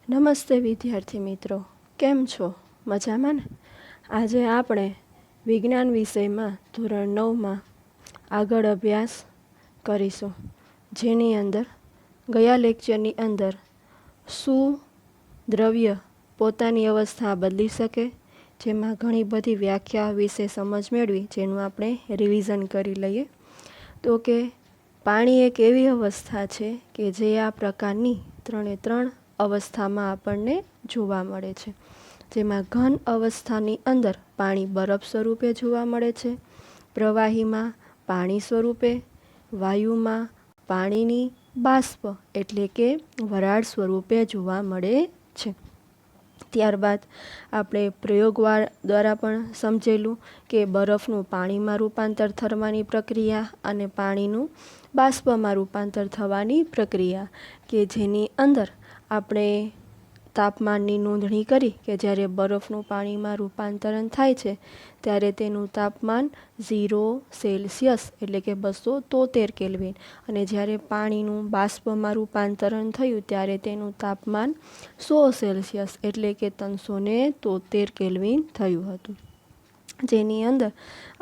નમસ્તે વિદ્યાર્થી મિત્રો, કેમ છો? મજામાં ને? આજે આપણે વિજ્ઞાન વિષયમાં ધોરણ 9માં આગળ અભ્યાસ કરીશું, જેની અંદર ગયા લેક્ચરની અંદર શું દ્રવ્ય પોતાની અવસ્થા બદલી શકે, જેમાં ઘણી બધી વ્યાખ્યા વિશે સમજ મેળવી, જેનું આપણે રિવિઝન કરી લઈએ. તો કે પાણી એક એવી અવસ્થા છે કે જે આ પ્રકારની 3 અવસ્થામાં આપણને જોવા મળે છે, જેમાં ઘન અવસ્થાની અંદર પાણી બરફ સ્વરૂપે જોવા મળે છે, પ્રવાહીમાં પાણી સ્વરૂપે, વાયુમાં પાણીની બાષ્પ એટલે કે વરાળ સ્વરૂપે જોવા મળે છે. ત્યારબાદ આપણે પ્રયોગ દ્વારા પણ સમજેલું કે બરફનું પાણીમાં રૂપાંતર થવાની પ્રક્રિયા અને પાણીનું બાષ્પમાં રૂપાંતર થવાની પ્રક્રિયા, કે જેની અંદર આપણે તાપમાનની નોંધણી કરી કે જ્યારે બરફનું પાણીમાં રૂપાંતરણ થાય છે ત્યારે તેનું તાપમાન 0 સેલ્સિયસ એટલે કે 273 કેલ્વિન, અને જ્યારે પાણીનું બાષ્પમાં રૂપાંતરણ થયું ત્યારે તેનું તાપમાન 100 સેલ્સિયસ એટલે કે 373 કેલ્વિન થયું હતું. જેની અંદર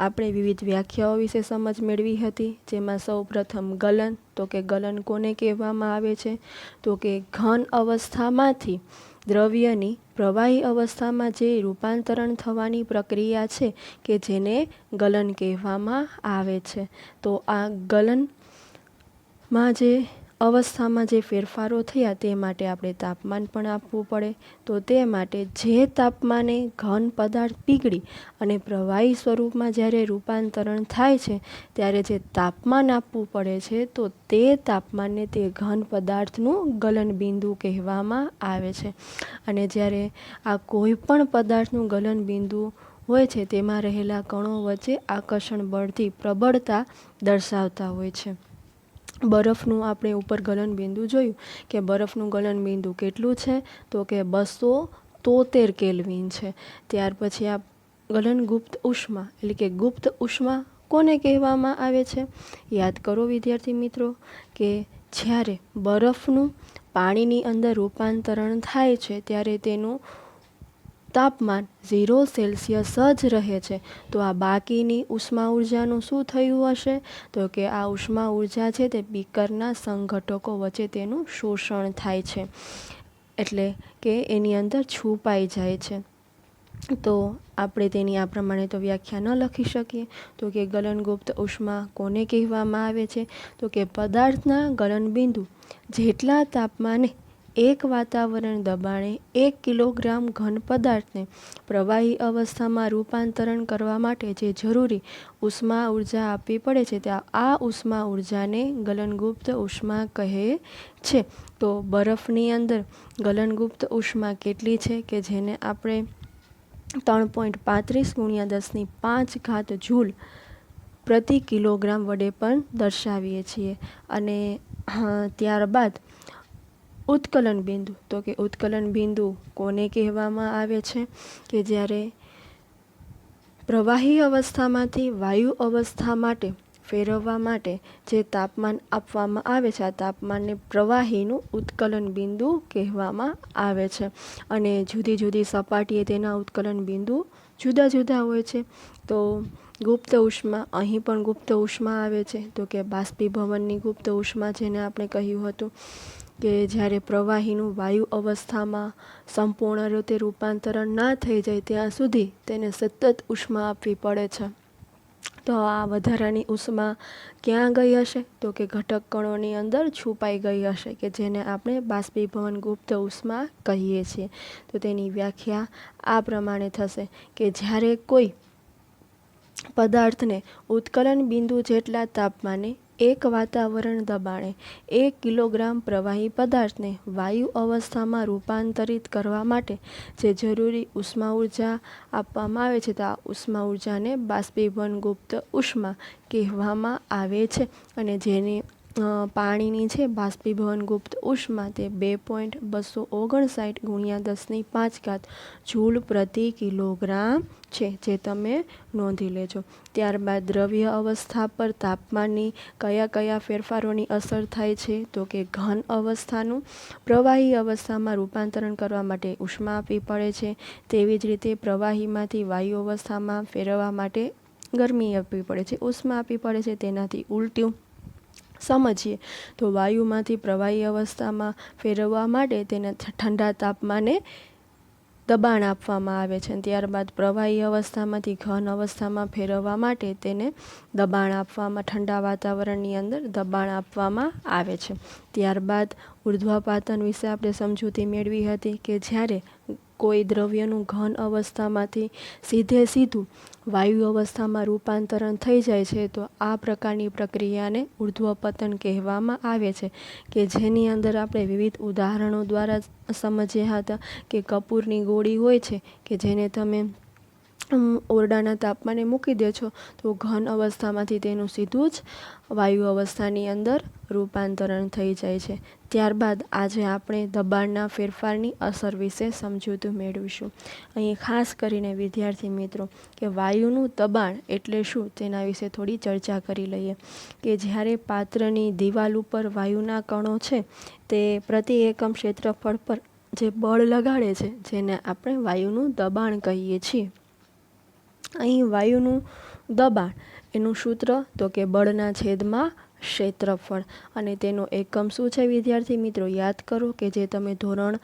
આપણે વિવિધ વ્યાખ્યાઓ વિશે સમજ મેળવી હતી, જેમાં સૌ પ્રથમ ગલન, તો કે ગલન કોને કહેવામાં આવે છે? તો કે ઘન અવસ્થામાંથી દ્રવ્યની પ્રવાહી અવસ્થામાં જે રૂપાંતરણ થવાની પ્રક્રિયા છે કે જેને ગલન કહેવામાં આવે છે. તો આ ગલનમાં જે અવસ્થામાં જે ફેરફારો થયા તે માટે આપણે તાપમાન પણ આપવું પડે. તો તે માટે જે તાપમાને ઘન પદાર્થ પીગળી અને પ્રવાહી સ્વરૂપમાં જ્યારે રૂપાંતરણ થાય છે ત્યારે જે તાપમાન આપવું પડે છે, તો તે તાપમાનને તે ઘન પદાર્થનું ગલન બિંદુ કહેવામાં આવે છે. અને જ્યારે આ કોઈ પણ પદાર્થનું ગલન બિંદુ હોય છે તેમાં રહેલા કણો વચ્ચે આકર્ષણ બળથી પ્રબળતા દર્શાવતા હોય છે. બરફનું આપણે ઉપર ગલન બિંદુ જોયું કે બરફનું ગલન બિંદુ કેટલું છે? તો કે 273 કેલ્વિન છે. ત્યાર પછી આ ગલન ગુપ્ત ઉષ્મા એટલે કે ગુપ્ત ઉષ્મા કોને કહેવામાં આવે છે? યાદ કરો વિદ્યાર્થી મિત્રો કે જ્યારે બરફનું પાણીની અંદર રૂપાંતરણ થાય છે ત્યારે તેનું તાપમાન 0 સેલ્સિયસ જ રહે છે. તો આ બાકીની ઉષ્મા ઉર્જાનું શું થયું હશે? તો કે આ ઉષ્મા ઉર્જા છે તે બીકરના સંઘટકો વચ્ચે તેનું શોષણ થાય છે, એટલે કે એની અંદર છુપાઈ જાય છે. તો આપણે તેની આ પ્રમાણે તો વ્યાખ્યા ન લખી શકીએ. તો કે ગલનગુપ્ત ઉષ્મા કોને કહેવામાં આવે છે? તો કે પદાર્થના ગલનબિંદુ જેટલા તાપમાને એક વાતાવરણ દબાણે 1 કિલોગ્રામ ઘન પદાર્થને પ્રવાહી અવસ્થામાં રૂપાંતરણ કરવા માટે જે જરૂરી ઉષ્મા ઉર્જા આપવી પડે છે, ત્યાં આ ઉષ્મા ઉર્જાને ગલનગુપ્ત ઉષ્મા કહે છે. તો બરફની અંદર ગલનગુપ્ત ઉષ્મા કેટલી છે? કે જેને આપણે 3.35 × 10⁵ જૂલ પ્રતિ કિલોગ્રામ વડે પણ દર્શાવીએ છીએ. અને ત્યારબાદ ઉત્કલન બિંદુ, તો કે ઉત્કલન બિંદુ કોને કહેવામાં આવે છે? કે જ્યારે પ્રવાહી અવસ્થામાંથી વાયુ અવસ્થા માટે ફેરવવા માટે જે તાપમાન આપવામાં આવે છે, આ તાપમાનને પ્રવાહીનું ઉત્કલન બિંદુ કહેવામાં આવે છે. અને જુદી જુદી સપાટીએ તેના ઉત્કલન બિંદુ જુદા જુદા હોય છે. તો ગુપ્ત ઉષ્મા, અહીં પણ ગુપ્ત ઉષ્મા આવે છે. તો કે બાષ્પીભવનની ગુપ્ત ઉષ્મા, જેને આપણે કહ્યું હતું કે જ્યારે પ્રવાહીનું વાયુ અવસ્થામાં સંપૂર્ણ રીતે રૂપાંતરણ ના થઈ જાય ત્યાં સુધી તેને સતત ઉષ્મા આપવી પડે છે. તો આ વધારાની ઉષ્મા ક્યાં ગઈ હશે? તો કે ઘટક કણોની અંદર છુપાઈ ગઈ હશે, કે જેને આપણે બાષ્પીભવન ગુપ્ત ઉષ્મા કહીએ છીએ. તો તેની વ્યાખ્યા આ પ્રમાણે થશે કે જ્યારે કોઈ પદાર્થને ઉત્કલન બિંદુ જેટલા તાપમાને એક વાતાવરણ દબાણે 1 કિલોગ્રામ પ્રવાહી પદાર્થને વાયુ અવસ્થામાં રૂપાંતરિત કરવા માટે જે જરૂરી ઉષ્મા ઉર્જા આપવામાં આવે છે, તો આ ઉષ્મા ઉર્જાને બાષ્પીભવન ગુપ્ત ઉષ્મા કહેવામાં આવે છે. અને જેની પાણીની છે બાષ્પીભવન ગુપ્ત ઉષ્મા તે 2.259 × 10⁵ જૂલ પ્રતિ કિલોગ્રામ છે, જે તમે નોંધી લેજો. ત્યારબાદ દ્રવ્ય અવસ્થા પર તાપમાનની કયા ફેરફારોની અસર થાય છે? તો કે ઘન અવસ્થાનું પ્રવાહી અવસ્થામાં રૂપાંતરણ કરવા માટે ઉષ્મા આપવી પડે છે. તેવી જ રીતે પ્રવાહીમાંથી વાયુ અવસ્થામાં ફેરવવા માટે ગરમી આપવી પડે છે, ઉષ્મા આપવી પડે છે. તેનાથી ઉલટું સમજીએ તો વાયુમાંથી પ્રવાહી અવસ્થામાં ફેરવવા માટે તેને ઠંડા તાપમાને દબાણ આપવામાં આવે છે. ત્યારબાદ પ્રવાહી અવસ્થામાંથી ઘન અવસ્થામાં ફેરવવા માટે તેને દબાણ આપવામાં, ઠંડા વાતાવરણની અંદર દબાણ આપવામાં આવે છે. ત્યારબાદ ઉર્ધ્વપાતન વિશે આપણે સમજૂતી મેળવી હતી કે જ્યારે કોઈ દ્રવ્યનું ઘન અવસ્થામાંથી સીધું વાયુ અવસ્થામાં રૂપાંતરણ થઈ જાય છે, તો આ પ્રકારની પ્રક્રિયાને ઉર્ધ્વપતન કહેવામાં આવે છે, કે જેની અંદર આપણે વિવિધ ઉદાહરણો દ્વારા સમજ્યા હતા કે કપૂરની ગોળી હોય છે કે જેને તમે ઓરડાના તાપમાને મૂકી દે છો તો ઘન અવસ્થામાંથી તેનું સીધું જ વાયુ અવસ્થાની અંદર રૂપાંતરણ થઈ જાય છે. ત્યારબાદ આજે આપણે દબાણના ફેરફારની અસર વિશે સમજૂતું મેળવીશું. અહીં ખાસ કરીને વિદ્યાર્થી મિત્રો કે વાયુનું દબાણ એટલે શું તેના વિશે થોડી ચર્ચા કરી લઈએ. કે જ્યારે પાત્રની દિવાલ ઉપર વાયુના કણો છે તે પ્રતિ એકમ ક્ષેત્રફળ પર જે બળ લગાડે છે જેને આપણે વાયુનું દબાણ કહીએ છીએ. અહીં વાયુનું દબાણ એનું સૂત્ર તો કે બળના છેદમાં ક્ષેત્રફળ, અને તેનો એકમ શું છે વિદ્યાર્થી મિત્રો? યાદ કરો કે જે તમે ધોરણ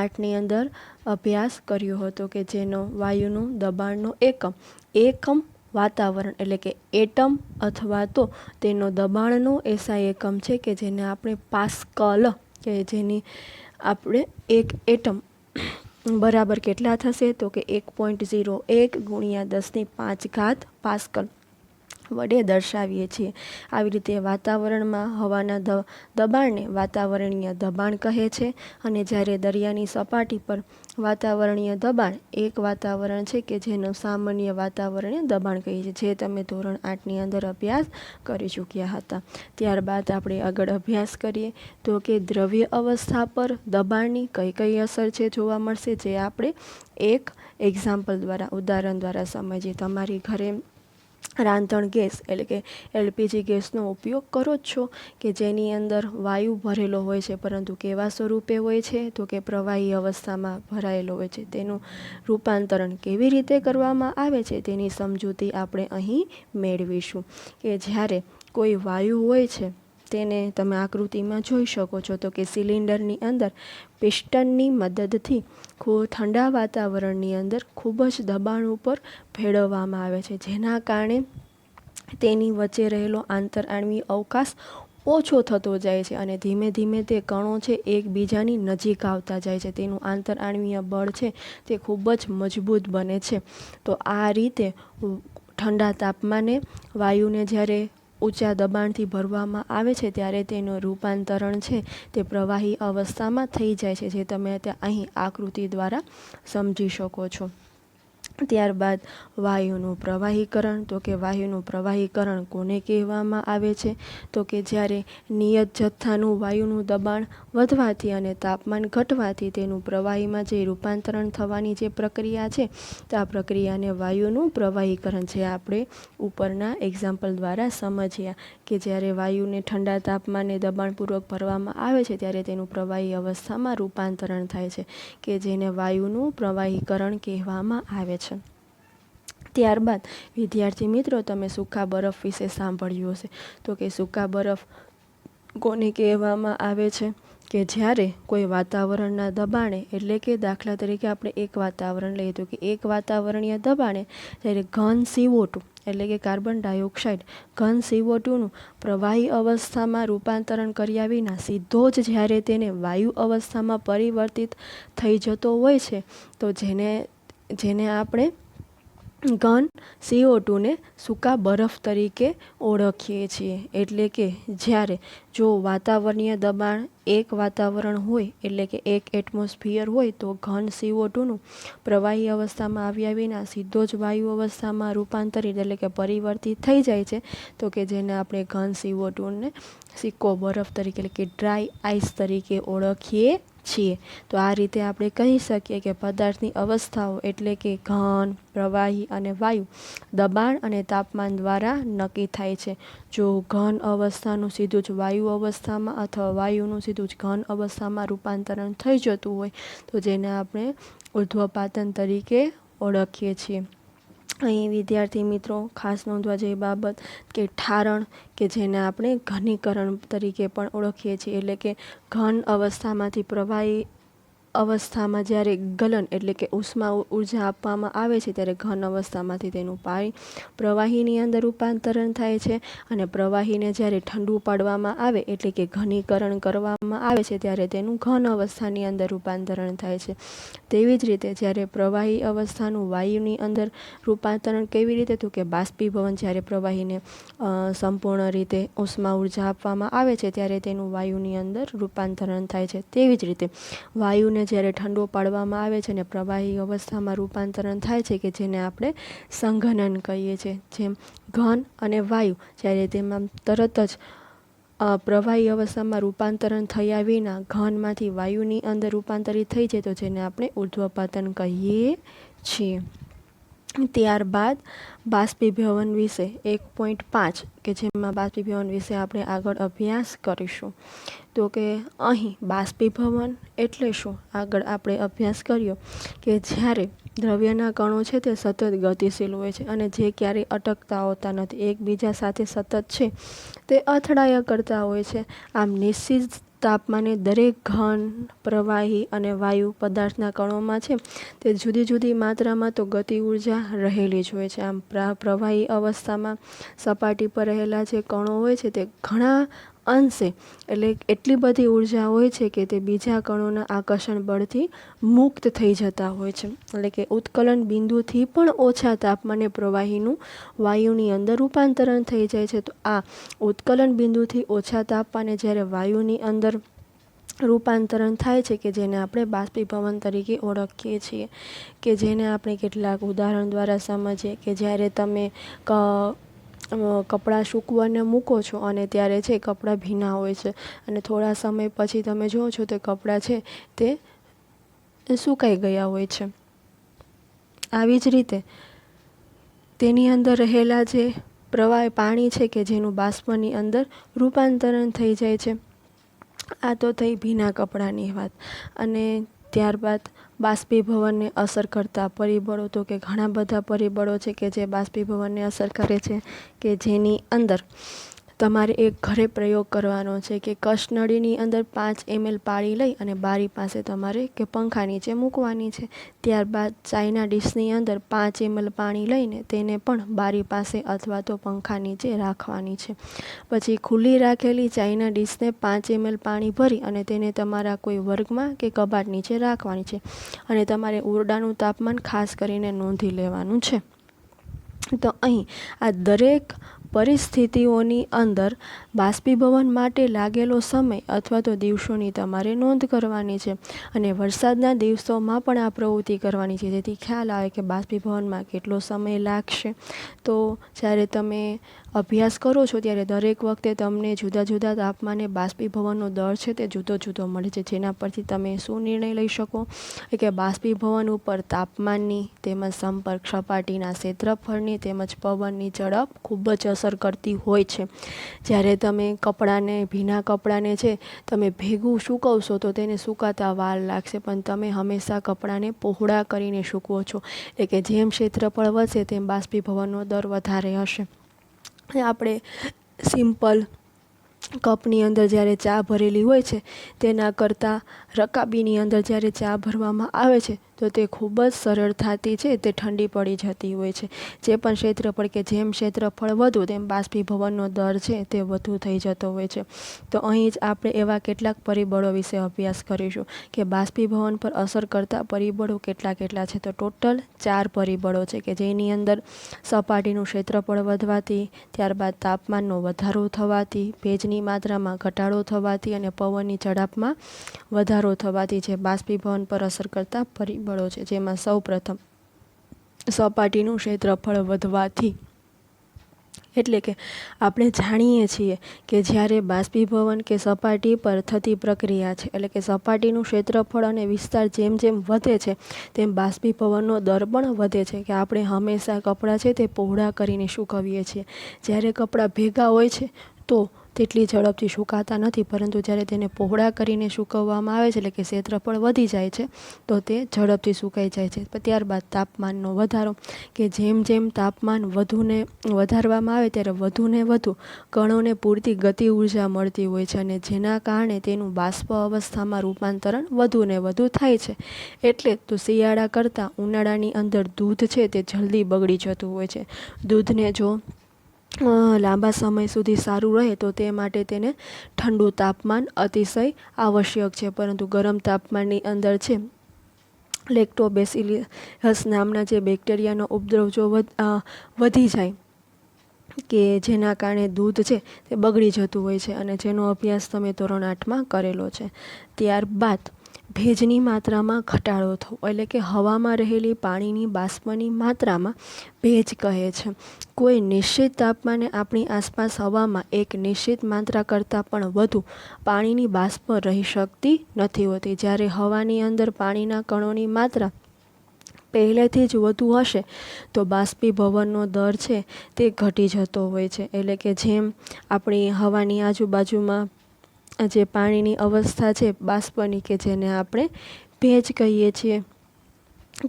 8ની અંદર અભ્યાસ કર્યો હતો કે જેનો વાયુનું દબાણનો એકમ વાતાવરણ એટલે કે એટમ અથવા તો તેનો દબાણનો એસઆઈ એકમ છે કે જેને આપણે પાસ્કલ, કે જેની આપણે એક એટમ બરાબર કેટલા થશે? તો કે 1.01 × 10⁵ પાસ્કલ વડે દર્શાવીએ છીએ. આવી રીતે વાતાવરણમાં હવાના દબાણને વાતાવરણીય દબાણ કહે છે. અને જ્યારે દરિયાની સપાટી પર વાતાવરણીય દબાણ એક વાતાવરણ છે કે જેનું સામાન્ય વાતાવરણીય દબાણ કહીએ છીએ, જે તમે ધોરણ 8ની અંદર અભ્યાસ કરી ચૂક્યા હતા. ત્યારબાદ આપણે આગળ અભ્યાસ કરીએ તો કે દ્રવ્ય અવસ્થા પર દબાણની કઈ અસર છે જોવા મળશે, જે આપણે એક એક્ઝામ્પલ દ્વારા, ઉદાહરણ દ્વારા સમજીએ. તમારી ઘરે રાંધણ ગેસ એટલે કે LPG ગેસનો ઉપયોગ કરો જ છો કે જેની અંદર વાયુ ભરેલો હોય છે, પરંતુ કેવા સ્વરૂપે હોય છે? તો કે પ્રવાહી અવસ્થામાં ભરાયેલો હોય છે. તેનું રૂપાંતરણ કેવી રીતે કરવામાં આવે છે તેની સમજૂતી આપણે અહીં મેળવીશું. કે જ્યારે કોઈ વાયુ હોય છે તેને તમે આકૃતિમાં જોઈ શકો છો તો કે સિલિન્ડરની અંદર પિસ્ટનની મદદથી ઠંડા વાતાવરણની અંદર ખૂબ જ દબાણ ઉપર ભેળવવામાં આવે છે, જેના કારણે તેની વચ્ચે રહેલો આંતરઆણ્વીય અવકાશ ઓછો થતો જાય છે અને ધીમે ધીમે તે કણો છે એકબીજાની નજીક આવતા જાય છે. તેનું આંતરઆણ્વીય બળ છે તે ખૂબ જ મજબૂત બને છે. તો આ રીતે ઠંડા તાપમાને વાયુને જ્યારે ઊંચા દબાણથી ભરવામાં આવે છે ત્યારે તેનું રૂપાંતરણ છે તે પ્રવાહી અવસ્થામાં થઈ જાય છે, જે તમે અહીં આકૃતિ દ્વારા સમજી શકો છો. ત્યારબાદ વાયુનું પ્રવાહીકરણ, તો કે વાયુનું પ્રવાહીકરણ કોને કહેવામાં આવે છે? તો કે જ્યારે નિયત જથ્થાનું વાયુનું દબાણ વધવાથી અને તાપમાન ઘટવાથી તેનું પ્રવાહીમાં જે રૂપાંતરણ થવાની જે પ્રક્રિયા છે તો આ પ્રક્રિયાને વાયુનું પ્રવાહીકરણ, જે આપણે ઉપરના એક્ઝામ્પલ દ્વારા સમજ્યા કે જ્યારે વાયુને ઠંડા તાપમાને દબાણપૂર્વક ભરવામાં આવે છે ત્યારે તેનું પ્રવાહી અવસ્થામાં રૂપાંતરણ થાય છે, કે જેને વાયુનું પ્રવાહીકરણ કહેવામાં આવે છે. ત્યારબાદ વિદ્યાર્થી મિત્રો તમે સૂકા બરફ વિશે સાંભળ્યું હશે. તો કે સૂકા બરફ કોને કહેવામાં આવે છે? કે જ્યારે કોઈ વાતાવરણના દબાણે, એટલે કે દાખલા તરીકે આપણે એક વાતાવરણ લઈએ તો કે એક વાતાવરણીય દબાણે જ્યારે ઘન CO2 એટલે કે કાર્બન ડાયોક્સાઇડ ઘન CO2નું પ્રવાહી અવસ્થામાં રૂપાંતરણ કર્યા વિના સીધો જ જ્યારે તેને વાયુ અવસ્થામાં પરિવર્તિત થઈ જતો હોય છે તો જેને આપણે ઘન CO2 ને સૂકા બરફ તરીકે ઓળખીએ છીએ. એટલે કે જ્યારે જો વાતાવરણીય દબાણ એક વાતાવરણ હોય, એટલે કે એક એટમોસ્ફિયર હોય, તો ઘન CO2નું પ્રવાહી અવસ્થામાં આવ્યા વિના સીધો જ વાયુ અવસ્થામાં રૂપાંતરિત એટલે કે પરિવર્તિત થઈ જાય છે. તો કે જેને આપણે ઘન CO2ને સૂકો બરફ તરીકે એટલે કે ડ્રાય આઈસ તરીકે ઓળખીએ છીએ. તો આ રીતે આપણે કહી શકીએ કે પદાર્થની અવસ્થાઓ એટલે કે ઘન, પ્રવાહી અને વાયુ દબાણ અને તાપમાન દ્વારા નક્કી થાય છે. જો ઘન અવસ્થાનું સીધું જ વાયુ અવસ્થામાં અથવા વાયુનું સીધું જ ઘન અવસ્થામાં રૂપાંતરણ થઈ જતું હોય તો જેને આપણે ઉર્ધ્વપાતન તરીકે ઓળખીએ છીએ. અહીં વિદ્યાર્થી મિત્રો ખાસ નોંધવા જેવી બાબત કે ઠારણ કે જેને આપણે ઘનીકરણ તરીકે પણ ઓળખીએ છીએ, એટલે કે ઘન અવસ્થામાંથી પ્રવાહી અવસ્થામાં જ્યારે ગલન એટલે કે ઉષ્મા ઉર્જા આપવામાં આવે છે ત્યારે ઘન અવસ્થામાંથી તેનું પ્રવાહીની અંદર રૂપાંતરણ થાય છે. અને પ્રવાહીને જ્યારે ઠંડુ પાડવામાં આવે એટલે કે ઘનીકરણ કરવામાં આવે છે ત્યારે તેનું ઘન અવસ્થાની અંદર રૂપાંતરણ થાય છે. તેવી જ રીતે જ્યારે પ્રવાહી અવસ્થાનું વાયુની અંદર રૂપાંતરણ કેવી રીતે, તો કે બાષ્પીભવન, જ્યારે પ્રવાહીને સંપૂર્ણ રીતે ઉષ્મા ઉર્જા આપવામાં આવે છે ત્યારે તેનું વાયુની અંદર રૂપાંતરણ થાય છે. તેવી જ રીતે વાયુને જ્યારે ઠંડો પાડવામાં આવે છે અને પ્રવાહી અવસ્થામાં રૂપાંતરણ થાય છે કે જેને આપણે સંઘનન કહીએ છીએ. જેમ ઘન અને વાયુ જ્યારે તેમાં તરત જ પ્રવાહી અવસ્થામાં રૂપાંતરણ થયા વિના ઘનમાંથી વાયુની અંદર રૂપાંતરિત થઈ જાય તો જેને આપણે ઉર્ધ્વપાતન કહીએ છીએ. ત્યારબાદ બાષ્પીભવન વિશે 1.5 કે જેમાં બાષ્પીભવન વિશે આપણે આગળ અભ્યાસ કરીશું. તો કે અહીં બાષ્પીભવન એટલે શું, આગળ આપણે અભ્યાસ કર્યો કે જ્યારે દ્રવ્યના કણો છે તે સતત ગતિશીલ હોય છે અને જે ક્યારેય અટકતા હોતા નથી, એકબીજા સાથે સતત છે તે અથડાયા કરતા હોય છે. આમ નિશ્ચિત તાપમાને દરેક ઘન, પ્રવાહી અને વાયુ પદાર્થના કણોમાં છે તે જુદી જુદી માત્રામાં તો ગતિ ઉર્જા રહેલી જ હોય છે. આમ પ્રવાહી અવસ્થામાં સપાટી પર રહેલા જે કણો હોય છે તે ઘણા અંશે એટલે એટલી બધી ઉર્જા હોય છે કે તે બીજા કણોના આકર્ષણ બળથી મુક્ત થઈ જતા હોય છે. એટલે કે ઉત્કલન બિંદુથી પણ ઓછા તાપમાને પ્રવાહીનું વાયુની અંદર રૂપાંતરણ થઈ જાય છે. તો આ ઉત્કલન બિંદુથી ઓછા તાપમાને જ્યારે વાયુની અંદર રૂપાંતરણ થાય છે કે જેને આપણે બાષ્પીભવન તરીકે ઓળખીએ છીએ. કે જેને આપણે કેટલાક ઉદાહરણ દ્વારા સમજીએ કે જ્યારે તમે કપડાં સૂકવાને મૂકો છો અને ત્યારે છે કપડાં ભીના હોય છે અને થોડા સમય પછી તમે જુઓ છો તો કપડાં છે તે સુકાઈ ગયા હોય છે. આવી જ રીતે તેની અંદર રહેલા જે પાણી છે કે જેનું બાષ્પની અંદર રૂપાંતરણ થઈ જાય છે. આ તો થઈ ભીના કપડાની વાત. અને ત્યારબાદ બાષ્પીભવનને અસર કરતા પરિબળો, તો કે ઘણા બધા પરિબળો છે કે જે બાષ્પીભવનને અસર કરે છે કે જેની અંદર તમારે એક ઘરે પ્રયોગ કરવાનો છે કે કસનળીની અંદર 5 ml પાણી લઈ અને બારી પાસે તમારે કે પંખા નીચે મૂકવાની છે. ત્યારબાદ ચાઈના ડીશની અંદર 5 ml પાણી લઈને તેને પણ બારી પાસે અથવા તો પંખા નીચે રાખવાની છે. પછી ખુલ્લી રાખેલી ચાઈના ડીશને 5 ml પાણી ભરી અને તેને તમારા કોઈ વર્ગમાં કે કબાટ નીચે રાખવાની છે અને તમારે ઓરડાનું તાપમાન ખાસ કરીને નોંધી લેવાનું છે. તો અહીં આ દરેક પરિસ્થિતિઓની અંદર બાષ્પીભવન માટે લાગેલો સમય અથવા તો દિવસોની તમારે નોંધ કરવાની છે. અને વરસાદના દિવસોમાં પણ આ પ્રવૃત્તિ કરવાની છે જેથી ખ્યાલ આવે કે બાષ્પીભવનમાં કેટલો સમય લાગશે. તો જ્યારે તમે અભ્યાસ કરો છો ત્યારે દરેક વખતે તમને જુદા જુદા તાપમાને બાષ્પીભવનનો દર છે તે જુદો જુદો મળે છે, જેના પરથી તમે શું નિર્ણય લઈ શકો કે બાષ્પીભવન ઉપર તાપમાનની તેમજ સંપર્ક સપાટીના ક્ષેત્રફળની તેમજ પવનની ઝડપ ખૂબ જ અસર કરતી હોય છે. જ્યારે તમે ભીના કપડાને છે તમે ભેગું સૂકવશો તો તેને સુકાતા વાર લાગશે, પણ તમે હંમેશા કપડાને પહોળા કરીને સૂકવો છો એટલે કે જેમ ક્ષેત્રફળ વધશે તેમ બાષ્પીભવનનો દર વધારે હશે. આપણે સિમ્પલ કપની અંદર જ્યારે ચા ભરેલી હોય છે તેના કરતાં રકાબીની અંદર જ્યારે ચા ભરવામાં આવે છે તો તે ખૂબ જ સરળતાથી છે તે ઠંડી પડી જતી હોય છે. જે પણ ક્ષેત્રફળ કે જેમ ક્ષેત્રફળ વધુ તેમ બાષ્પીભવનનો દર છે તે વધુ થઈ જતો હોય છે. તો અહીં જ આપણે એવા કેટલાક પરિબળો વિશે અભ્યાસ કરીશું કે બાષ્પીભવન પર અસર કરતા પરિબળો કેટલા છે. તો ટોટલ 4 પરિબળો છે કે જેની અંદર સપાટીનું ક્ષેત્રફળ વધવાથી, ત્યારબાદ તાપમાનનો વધારો થવાથી, ભેજની માત્રામાં ઘટાડો થવાથી અને પવનની ઝડપમાં વધારો થવાથી જે બાષ્પીભવન પર અસર કરતા પરિબળો છે. જેમાં સૌપ્રથમ સપાટીનું ક્ષેત્રફળ વધવાથી, એટલે કે આપણે જાણીએ છીએ કે જ્યારે બાષ્પીભવન કે સપાટી પર થતી પ્રક્રિયા છે, એટલે કે સપાટીનું ક્ષેત્રફળ અને વિસ્તાર જેમ જેમ વધે છે તેમ બાષ્પીભવનનો દર પણ વધે છે. કે આપણે હંમેશા કપડાં છે તે પહોળા કરીને સૂકવીએ છીએ. જ્યારે કપડાં ભેગા હોય છે તો તેટલી ઝડપથી સુકાતા નથી, પરંતુ જ્યારે તેને પહોળા કરીને સૂકવવામાં આવે છે, એટલે કે ક્ષેત્રફળ વધી જાય છે તો તે ઝડપથી સુકાઈ જાય છે. ત્યારબાદ તાપમાનનો વધારો, કે જેમ જેમ તાપમાન વધારવામાં આવે ત્યારે વધુને વધુ કણોને પૂરતી ગતિ ઉર્જા મળતી હોય છે અને જેના કારણે તેનું બાષ્પ અવસ્થામાં રૂપાંતરણ વધુને વધુ થાય છે. એટલે તો શિયાળા કરતાં ઉનાળાની અંદર દૂધ છે તે જલ્દી બગડી જતું હોય છે. દૂધને જો લાંબા સમય સુધી સારું રહે તો તે માટે તેને ઠંડુ તાપમાન અતિશય આવશ્યક છે. પરંતુ ગરમ તાપમાનની અંદર છે લેક્ટોબેસિલસ નામના જે બેક્ટેરિયાનો ઉપદ્રવ જો વધી જાય, કે જેના કારણે દૂધ છે તે બગડી જતું હોય છે અને જેનો અભ્યાસ તમે ધોરણ 8માં કરેલો છે. ત્યારબાદ ભેજની માત્રામાં ઘટાડો થવો, એટલે કે હવામાં રહેલી પાણીની બાષ્પની માત્રામાં ભેજ કહે છે. કોઈ નિશ્ચિત તાપમાને આપણી આસપાસ હવામાં એક નિશ્ચિત માત્રા કરતાં પણ વધુ પાણીની બાષ્પ રહી શકતી નથી હોતી. જ્યારે હવાની અંદર પાણીના કણોની માત્રા પહેલેથી જ વધુ હશે તો બાષ્પીભવનનો દર છે તે ઘટી જતો હોય છે. એટલે કે જેમ આપણી હવાની આજુબાજુમાં જે પાણીની અવસ્થા છે બાષ્પની, કે જેને આપણે ભેજ કહીએ છીએ.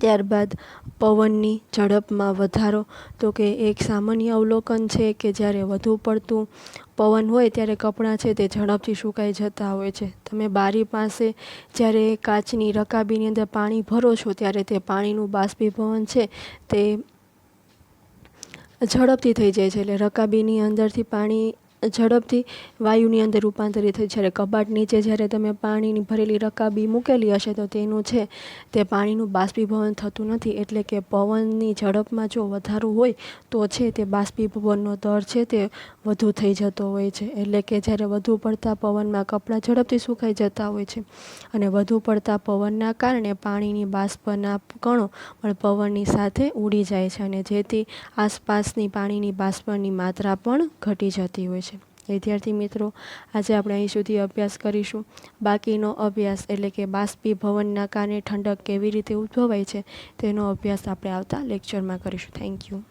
ત્યારબાદ પવનની ઝડપમાં વધારો, તો કે એક સામાન્ય અવલોકન છે કે જ્યારે વધુ પડતું પવન હોય ત્યારે કપડાં છે તે ઝડપથી સુકાઈ જતા હોય છે. તમે બારી પાસે જ્યારે કાચની રકાબીની અંદર પાણી ભરો છો ત્યારે તે પાણીનું બાષ્પીભવન છે તે ઝડપથી થઈ જાય છે. એટલે રકાબીની અંદરથી પાણી ઝડપથી વાયુની અંદર રૂપાંતરિત થઈ. જ્યારે કબાટ નીચે જ્યારે તમે પાણીની ભરેલી રકાબી મૂકેલી હશે તો તેનું છે તે પાણીનું બાષ્પીભવન થતું નથી. એટલે કે પવનની ઝડપમાં જો વધારો હોય તો છે તે બાષ્પીભવનનો દર છે તે વધુ થઈ જતો હોય છે. એટલે કે જ્યારે વધુ પડતા પવનમાં કપડાં ઝડપથી સુકાઈ જતા હોય છે અને વધુ પડતા પવનના કારણે પાણીની બાષ્પના કણો પણ પવનની સાથે ઉડી જાય છે અને જેથી આસપાસની પાણીની બાષ્પની માત્રા પણ ઘટી જતી હોય છે. વિદ્યાર્થી મિત્રો, આજે આપણે અહીં સુધી અભ્યાસ કરીશું. બાકીનો અભ્યાસ, એટલે કે બાષ્પીભવનના કારણે ઠંડક કેવી રીતે ઉદ્ભવાય છે તેનો અભ્યાસ આપણે આવતા લેક્ચરમાં કરીશું. Thank you.